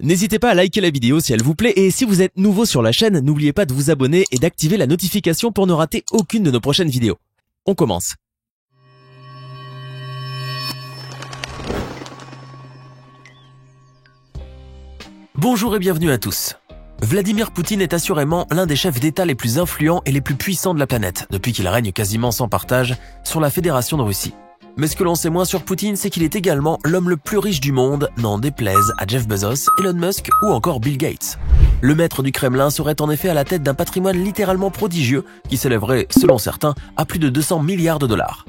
N'hésitez pas à liker la vidéo si elle vous plaît et si vous êtes nouveau sur la chaîne, n'oubliez pas de vous abonner et d'activer la notification pour ne rater aucune de nos prochaines vidéos. On commence. Bonjour et bienvenue à tous. Vladimir Poutine est assurément l'un des chefs d'État les plus influents et les plus puissants de la planète, depuis qu'il règne quasiment sans partage sur la Fédération de Russie. Mais ce que l'on sait moins sur Poutine, c'est qu'il est également l'homme le plus riche du monde, n'en déplaise à Jeff Bezos, Elon Musk ou encore Bill Gates. Le maître du Kremlin serait en effet à la tête d'un patrimoine littéralement prodigieux qui s'élèverait, selon certains, à plus de 200 milliards de dollars.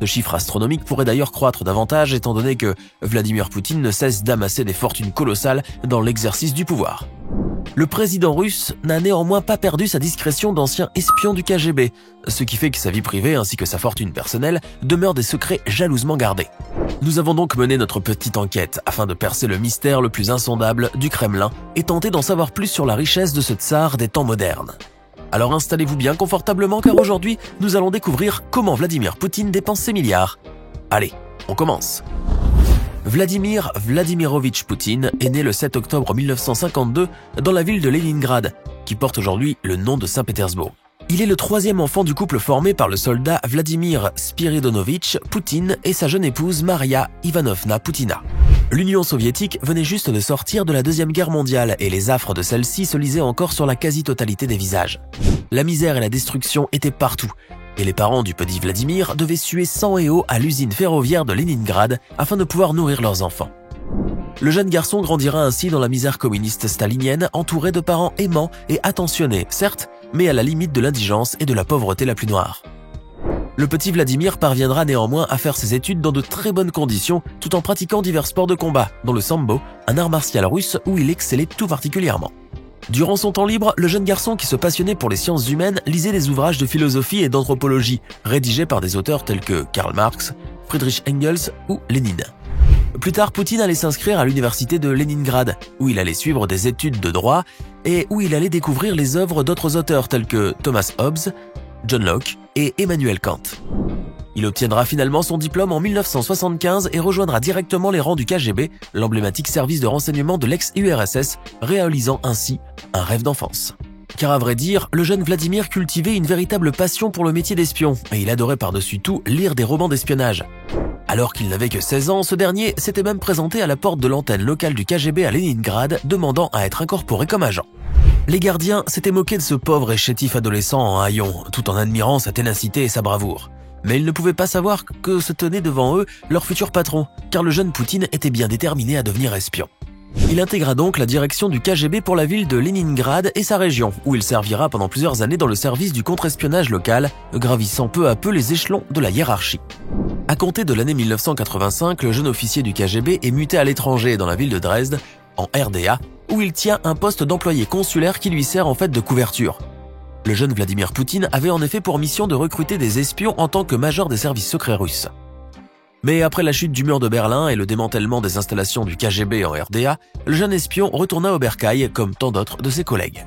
Ce chiffre astronomique pourrait d'ailleurs croître davantage étant donné que Vladimir Poutine ne cesse d'amasser des fortunes colossales dans l'exercice du pouvoir. Le président russe n'a néanmoins pas perdu sa discrétion d'ancien espion du KGB, ce qui fait que sa vie privée ainsi que sa fortune personnelle demeurent des secrets jalousement gardés. Nous avons donc mené notre petite enquête afin de percer le mystère le plus insondable du Kremlin et tenter d'en savoir plus sur la richesse de ce tsar des temps modernes. Alors installez-vous bien confortablement car aujourd'hui, nous allons découvrir comment Vladimir Poutine dépense ses milliards. Allez, on commence. Vladimir Vladimirovitch Poutine est né le 7 octobre 1952 dans la ville de Leningrad, qui porte aujourd'hui le nom de Saint-Pétersbourg. Il est le troisième enfant du couple formé par le soldat Vladimir Spiridonovitch Poutine et sa jeune épouse Maria Ivanovna Poutina. L'Union soviétique venait juste de sortir de la Deuxième Guerre mondiale et les affres de celle-ci se lisaient encore sur la quasi-totalité des visages. La misère et la destruction étaient partout, et les parents du petit Vladimir devaient suer sang et eau à l'usine ferroviaire de Leningrad afin de pouvoir nourrir leurs enfants. Le jeune garçon grandira ainsi dans la misère communiste stalinienne, entouré de parents aimants et attentionnés, certes, mais à la limite de l'indigence et de la pauvreté la plus noire. Le petit Vladimir parviendra néanmoins à faire ses études dans de très bonnes conditions tout en pratiquant divers sports de combat, dont le sambo, un art martial russe où il excellait tout particulièrement. Durant son temps libre, le jeune garçon qui se passionnait pour les sciences humaines lisait des ouvrages de philosophie et d'anthropologie, rédigés par des auteurs tels que Karl Marx, Friedrich Engels ou Lénine. Plus tard, Poutine allait s'inscrire à l'université de Leningrad, où il allait suivre des études de droit et où il allait découvrir les œuvres d'autres auteurs tels que Thomas Hobbes, John Locke et Emmanuel Kant. Il obtiendra finalement son diplôme en 1975 et rejoindra directement les rangs du KGB, l'emblématique service de renseignement de l'ex-URSS, réalisant ainsi un rêve d'enfance. Car à vrai dire, le jeune Vladimir cultivait une véritable passion pour le métier d'espion et il adorait par-dessus tout lire des romans d'espionnage. Alors qu'il n'avait que 16 ans, ce dernier s'était même présenté à la porte de l'antenne locale du KGB à Leningrad, demandant à être incorporé comme agent. Les gardiens s'étaient moqués de ce pauvre et chétif adolescent en haillons, tout en admirant sa ténacité et sa bravoure. Mais ils ne pouvaient pas savoir que se tenait devant eux leur futur patron, car le jeune Poutine était bien déterminé à devenir espion. Il intégra donc la direction du KGB pour la ville de Leningrad et sa région, où il servira pendant plusieurs années dans le service du contre-espionnage local, gravissant peu à peu les échelons de la hiérarchie. À compter de l'année 1985, le jeune officier du KGB est muté à l'étranger dans la ville de Dresde, en RDA, où il tient un poste d'employé consulaire qui lui sert en fait de couverture. Le jeune Vladimir Poutine avait en effet pour mission de recruter des espions en tant que major des services secrets russes. Mais après la chute du mur de Berlin et le démantèlement des installations du KGB en RDA, le jeune espion retourna au bercail comme tant d'autres de ses collègues.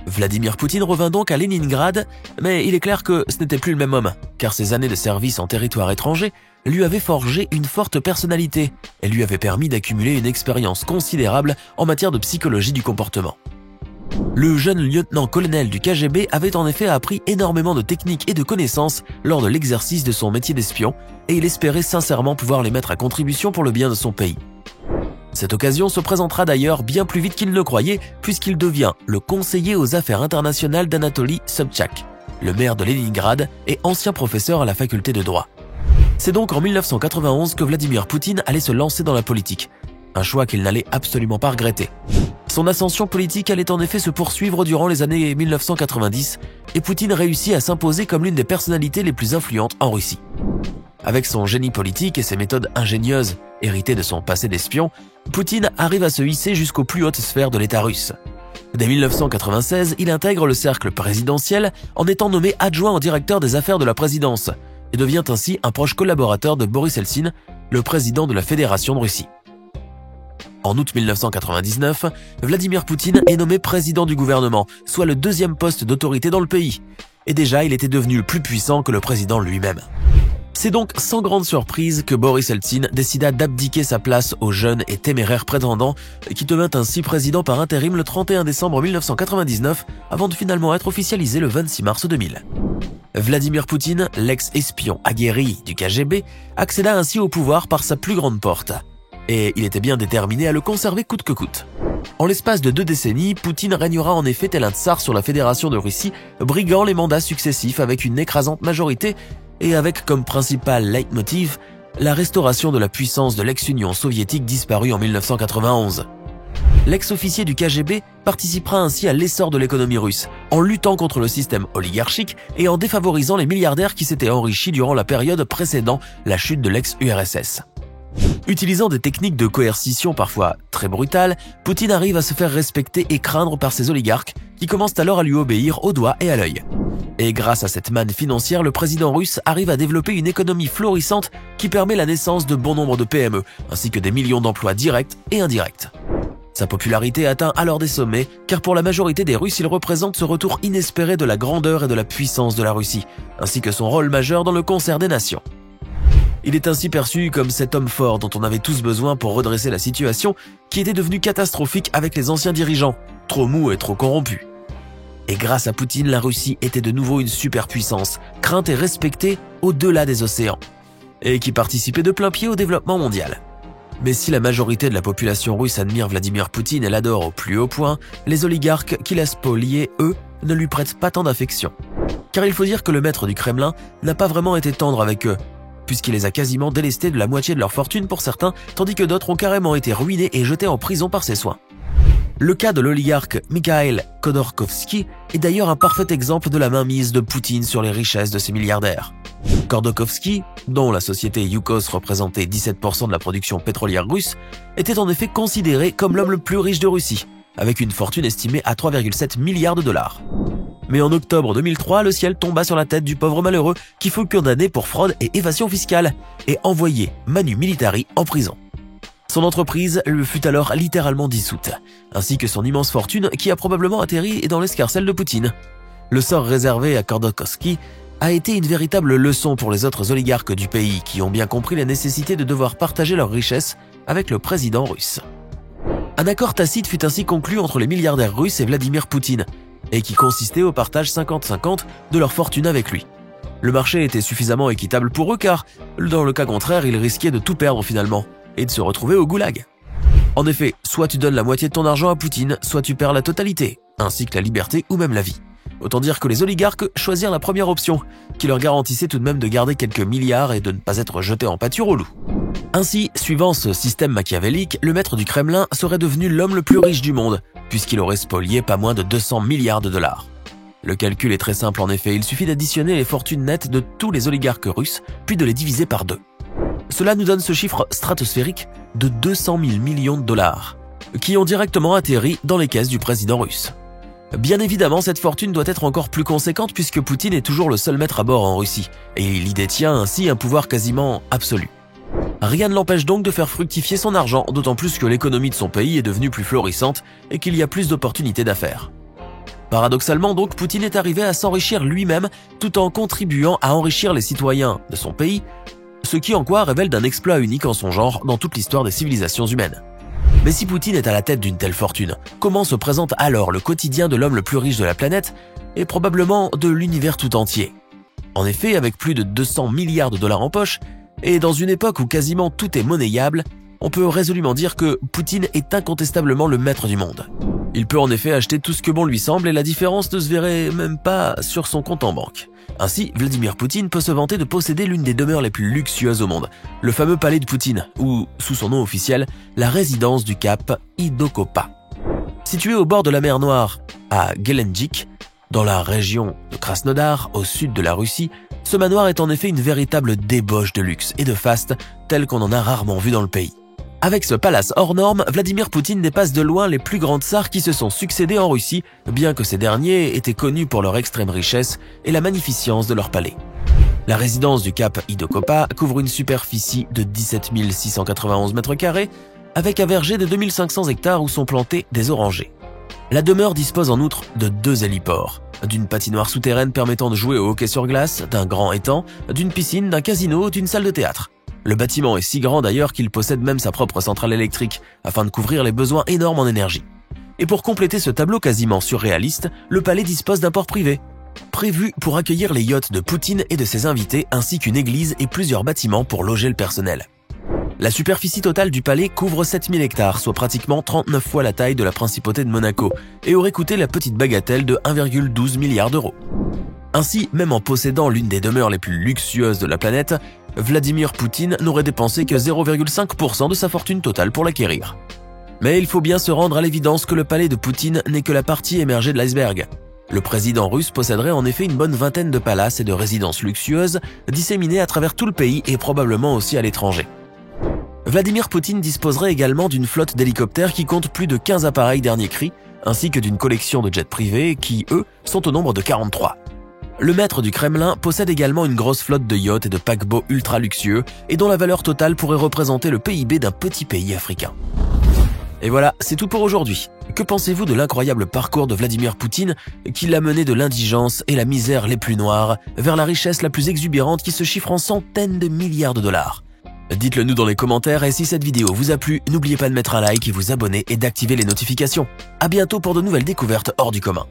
Vladimir Poutine revint donc à Leningrad, mais il est clair que ce n'était plus le même homme, car ses années de service en territoire étranger lui avaient forgé une forte personnalité et lui avaient permis d'accumuler une expérience considérable en matière de psychologie du comportement. Le jeune lieutenant-colonel du KGB avait en effet appris énormément de techniques et de connaissances lors de l'exercice de son métier d'espion et il espérait sincèrement pouvoir les mettre à contribution pour le bien de son pays. Cette occasion se présentera d'ailleurs bien plus vite qu'il ne le croyait puisqu'il devient le conseiller aux affaires internationales d'Anatoly Sobchak, le maire de Leningrad et ancien professeur à la faculté de droit. C'est donc en 1991 que Vladimir Poutine allait se lancer dans la politique, un choix qu'il n'allait absolument pas regretter. Son ascension politique allait en effet se poursuivre durant les années 1990 et Poutine réussit à s'imposer comme l'une des personnalités les plus influentes en Russie. Avec son génie politique et ses méthodes ingénieuses héritées de son passé d'espion, Poutine arrive à se hisser jusqu'aux plus hautes sphères de l'État russe. Dès 1996, il intègre le cercle présidentiel en étant nommé adjoint au directeur des affaires de la présidence et devient ainsi un proche collaborateur de Boris Eltsine, le président de la Fédération de Russie. En août 1999, Vladimir Poutine est nommé président du gouvernement, soit le deuxième poste d'autorité dans le pays. Et déjà, il était devenu plus puissant que le président lui-même. C'est donc sans grande surprise que Boris Eltsine décida d'abdiquer sa place au jeune et téméraire prétendant qui devint ainsi président par intérim le 31 décembre 1999 avant de finalement être officialisé le 26 mars 2000. Vladimir Poutine, l'ex-espion aguerri du KGB, accéda ainsi au pouvoir par sa plus grande porte. Et il était bien déterminé à le conserver coûte que coûte. En l'espace de 2 décennies, Poutine régnera en effet tel un tsar sur la Fédération de Russie, briguant les mandats successifs avec une écrasante majorité et avec comme principal leitmotiv la restauration de la puissance de l'ex-Union soviétique disparue en 1991. L'ex-officier du KGB participera ainsi à l'essor de l'économie russe, en luttant contre le système oligarchique et en défavorisant les milliardaires qui s'étaient enrichis durant la période précédant la chute de l'ex-URSS. Utilisant des techniques de coercition parfois très brutales, Poutine arrive à se faire respecter et craindre par ses oligarques qui commencent alors à lui obéir au doigt et à l'œil. Et grâce à cette manne financière, le président russe arrive à développer une économie florissante qui permet la naissance de bon nombre de PME, ainsi que des millions d'emplois directs et indirects. Sa popularité atteint alors des sommets, car pour la majorité des Russes, il représente ce retour inespéré de la grandeur et de la puissance de la Russie, ainsi que son rôle majeur dans le concert des nations. Il est ainsi perçu comme cet homme fort dont on avait tous besoin pour redresser la situation qui était devenue catastrophique avec les anciens dirigeants, trop mous et trop corrompus. Et grâce à Poutine, la Russie était de nouveau une superpuissance, crainte et respectée au-delà des océans, et qui participait de plein pied au développement mondial. Mais si la majorité de la population russe admire Vladimir Poutine et l'adore au plus haut point, les oligarques qui l'a spolié, eux, ne lui prêtent pas tant d'affection. Car il faut dire que le maître du Kremlin n'a pas vraiment été tendre avec eux, puisqu'il les a quasiment délestés de la moitié de leur fortune pour certains, tandis que d'autres ont carrément été ruinés et jetés en prison par ses soins. Le cas de l'oligarque Mikhail Khodorkovsky est d'ailleurs un parfait exemple de la mainmise de Poutine sur les richesses de ces milliardaires. Khodorkovsky, dont la société Yukos représentait 17% de la production pétrolière russe, était en effet considéré comme l'homme le plus riche de Russie, avec une fortune estimée à 3,7 milliards de dollars. Mais en octobre 2003, le ciel tomba sur la tête du pauvre malheureux qui fut condamné pour fraude et évasion fiscale et envoyé manu militari en prison. Son entreprise lui fut alors littéralement dissoute, ainsi que son immense fortune qui a probablement atterri dans l'escarcelle de Poutine. Le sort réservé à Khodorkovsky a été une véritable leçon pour les autres oligarques du pays qui ont bien compris la nécessité de devoir partager leurs richesses avec le président russe. Un accord tacite fut ainsi conclu entre les milliardaires russes et Vladimir Poutine, et qui consistait au partage 50-50 de leur fortune avec lui. Le marché était suffisamment équitable pour eux car, dans le cas contraire, ils risquaient de tout perdre finalement, et de se retrouver au goulag. En effet, soit tu donnes la moitié de ton argent à Poutine, soit tu perds la totalité, ainsi que la liberté ou même la vie. Autant dire que les oligarques choisirent la première option, qui leur garantissait tout de même de garder quelques milliards et de ne pas être jetés en pâture au loup. Ainsi, suivant ce système machiavélique, le maître du Kremlin serait devenu l'homme le plus riche du monde, puisqu'il aurait spolié pas moins de 200 milliards de dollars. Le calcul est très simple en effet, il suffit d'additionner les fortunes nettes de tous les oligarques russes, puis de les diviser par 2. Cela nous donne ce chiffre stratosphérique de 200 000 millions de dollars, qui ont directement atterri dans les caisses du président russe. Bien évidemment, cette fortune doit être encore plus conséquente puisque Poutine est toujours le seul maître à bord en Russie, et il y détient ainsi un pouvoir quasiment absolu. Rien ne l'empêche donc de faire fructifier son argent, d'autant plus que l'économie de son pays est devenue plus florissante et qu'il y a plus d'opportunités d'affaires. Paradoxalement donc, Poutine est arrivé à s'enrichir lui-même tout en contribuant à enrichir les citoyens de son pays, ce qui en quoi révèle d'un exploit unique en son genre dans toute l'histoire des civilisations humaines. Mais si Poutine est à la tête d'une telle fortune, comment se présente alors le quotidien de l'homme le plus riche de la planète et probablement de l'univers tout entier? En effet, avec plus de 200 milliards de dollars en poche, et dans une époque où quasiment tout est monnayable, on peut résolument dire que Poutine est incontestablement le maître du monde. Il peut en effet acheter tout ce que bon lui semble et la différence ne se verrait même pas sur son compte en banque. Ainsi, Vladimir Poutine peut se vanter de posséder l'une des demeures les plus luxueuses au monde, le fameux palais de Poutine, ou, sous son nom officiel, la résidence du Cap Idokopa. Situé au bord de la mer Noire, à Gelendzhik, dans la région de Krasnodar, au sud de la Russie, ce manoir est en effet une véritable débauche de luxe et de faste, tel qu'on en a rarement vu dans le pays. Avec ce palace hors norme, Vladimir Poutine dépasse de loin les plus grands tsars qui se sont succédés en Russie, bien que ces derniers étaient connus pour leur extrême richesse et la magnificence de leur palais. La résidence du Cap Idokopa couvre une superficie de 17 691 m², avec un verger de 2500 hectares où sont plantés des orangers. La demeure dispose en outre de 2 héliports, d'une patinoire souterraine permettant de jouer au hockey sur glace, d'un grand étang, d'une piscine, d'un casino, d'une salle de théâtre. Le bâtiment est si grand d'ailleurs qu'il possède même sa propre centrale électrique, afin de couvrir les besoins énormes en énergie. Et pour compléter ce tableau quasiment surréaliste, le palais dispose d'un port privé, prévu pour accueillir les yachts de Poutine et de ses invités, ainsi qu'une église et plusieurs bâtiments pour loger le personnel. La superficie totale du palais couvre 7000 hectares, soit pratiquement 39 fois la taille de la principauté de Monaco, et aurait coûté la petite bagatelle de 1,12 milliard d'euros. Ainsi, même en possédant l'une des demeures les plus luxueuses de la planète, Vladimir Poutine n'aurait dépensé que 0,5% de sa fortune totale pour l'acquérir. Mais il faut bien se rendre à l'évidence que le palais de Poutine n'est que la partie émergée de l'iceberg. Le président russe posséderait en effet une bonne vingtaine de palaces et de résidences luxueuses disséminées à travers tout le pays et probablement aussi à l'étranger. Vladimir Poutine disposerait également d'une flotte d'hélicoptères qui compte plus de 15 appareils dernier cri, ainsi que d'une collection de jets privés qui, eux, sont au nombre de 43. Le maître du Kremlin possède également une grosse flotte de yachts et de paquebots ultra luxueux et dont la valeur totale pourrait représenter le PIB d'un petit pays africain. Et voilà, c'est tout pour aujourd'hui. Que pensez-vous de l'incroyable parcours de Vladimir Poutine qui l'a mené de l'indigence et la misère les plus noires vers la richesse la plus exubérante qui se chiffre en centaines de milliards de dollars? Dites-le nous dans les commentaires et si cette vidéo vous a plu, n'oubliez pas de mettre un like et vous abonner et d'activer les notifications. À bientôt pour de nouvelles découvertes hors du commun.